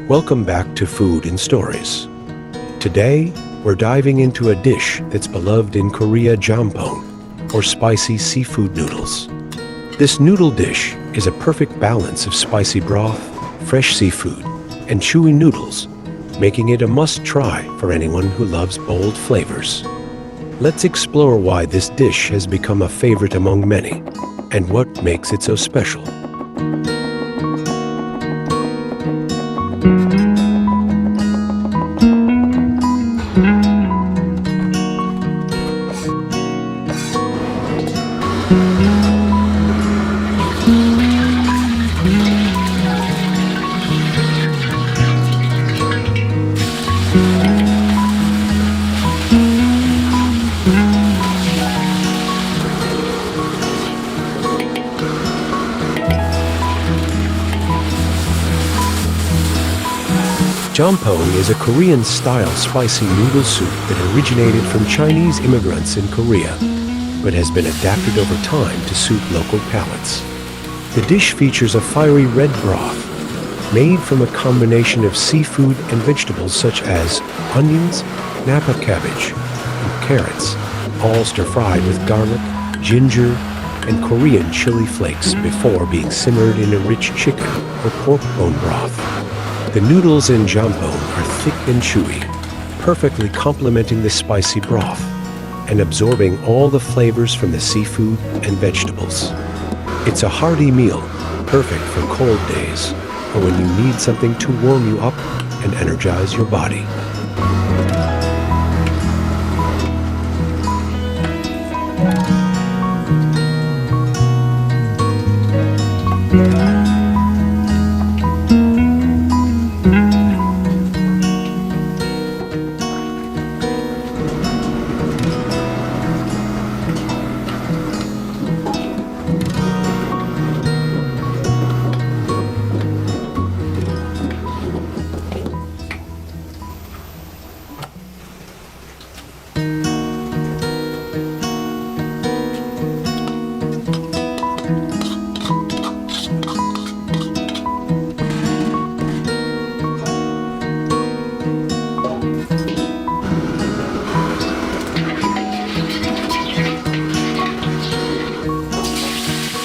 Welcome back to Food and Stories. Today, we're diving into a dish that's beloved in Korea, Jjamppong, or spicy seafood noodles. This noodle dish is a perfect balance of spicy broth, fresh seafood, and chewy noodles, making it a must-try for anyone who loves bold flavors. Let's explore why this dish has become a favorite among many, and what makes it so special. Jjamppong is a Korean-style spicy noodle soup that originated from Chinese immigrants in Korea, but has been adapted over time to suit local palates. The dish features a fiery red broth, made from a combination of seafood and vegetables such as onions, napa cabbage, and carrots, all stir-fried with garlic, ginger, and Korean chili flakes before being simmered in a rich chicken or pork bone broth. The noodles in jjamppong are thick and chewy, perfectly complementing the spicy broth and absorbing all the flavors from the seafood and vegetables. It's a hearty meal, perfect for cold days or when you need something to warm you up and energize your body.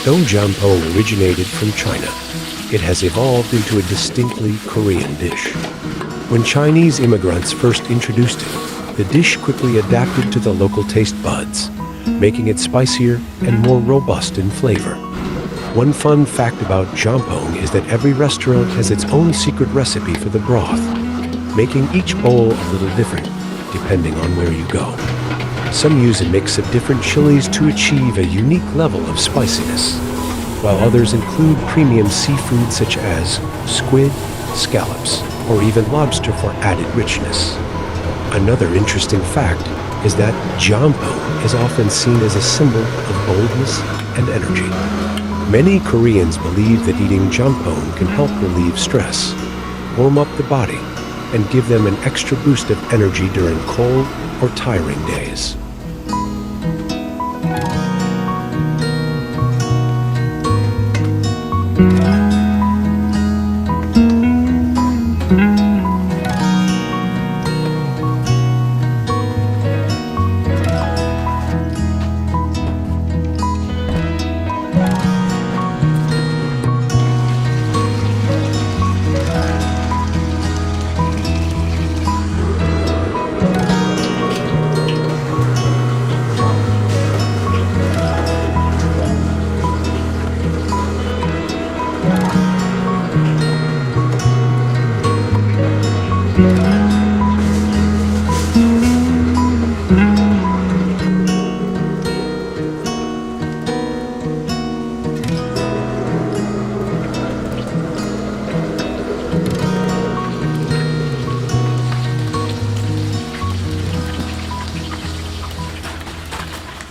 Though jjamppong originated from China, it has evolved into a distinctly Korean dish. When Chinese immigrants first introduced it, the dish quickly adapted to the local taste buds, making it spicier and more robust in flavor. One fun fact about jjamppong is that every restaurant has its own secret recipe for the broth, making each bowl a little different, depending on where you go. Some use a mix of different chilies to achieve a unique level of spiciness, while others include premium seafood such as squid, scallops, or even lobster for added richness. Another interesting fact is that jjamppong is often seen as a symbol of boldness and energy. Many Koreans believe that eating jjamppong can help relieve stress, warm up the body, and give them an extra boost of energy during cold or tiring days.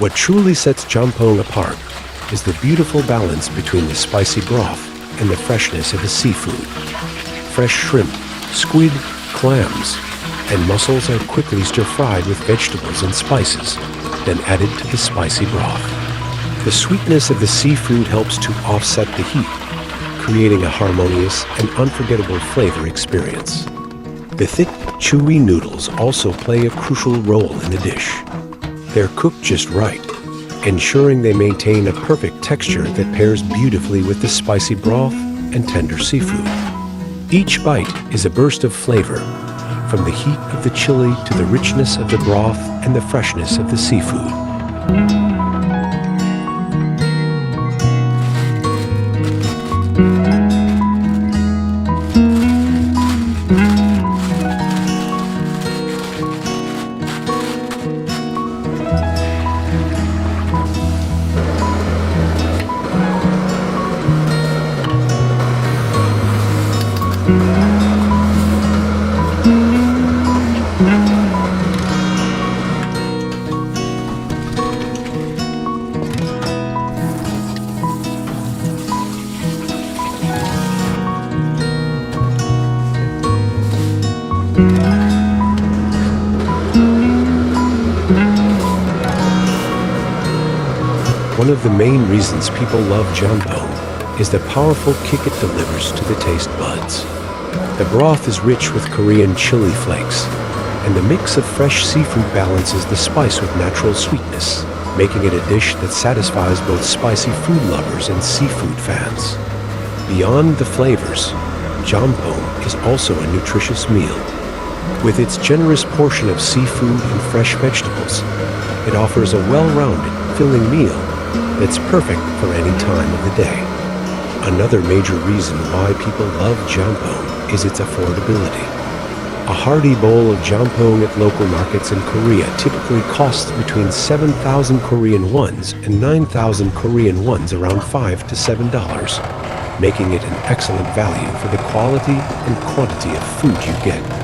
What truly sets jjamppong apart is the beautiful balance between the spicy broth and the freshness of the seafood. Fresh shrimp, squid, clams, and mussels are quickly stir-fried with vegetables and spices, then added to the spicy broth. The sweetness of the seafood helps to offset the heat, creating a harmonious and unforgettable flavor experience. The thick, chewy noodles also play a crucial role in the dish. They're cooked just right, ensuring they maintain a perfect texture that pairs beautifully with the spicy broth and tender seafood. Each bite is a burst of flavor, from the heat of the chili to the richness of the broth and the freshness of the seafood. One of the main reasons people love jjamppong is the powerful kick it delivers to the taste buds. The broth is rich with Korean chili flakes, and the mix of fresh seafood balances the spice with natural sweetness, making it a dish that satisfies both spicy food lovers and seafood fans. Beyond the flavors, jjamppong is also a nutritious meal. With its generous portion of seafood and fresh vegetables, it offers a well-rounded, filling meal that's perfect for any time of the day. Another major reason why people love jjamppong is its affordability. A hearty bowl of jjamppong at local markets in Korea typically costs between 7,000 Korean wons and 9,000 Korean wons, around $5 to $7, making it an excellent value for the quality and quantity of food you get.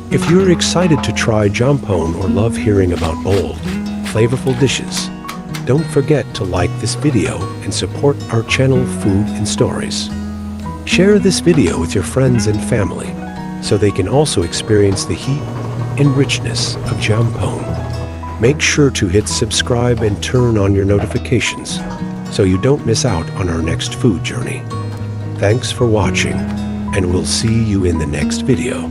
If you're excited to try jjamppong or love hearing about bold, flavorful dishes, don't forget to like this video and support our channel Food and Stories. Share this video with your friends and family so they can also experience the heat and richness of jjamppong. Make sure to hit subscribe and turn on your notifications so you don't miss out on our next food journey. Thanks for watching, and we'll see you in the next video.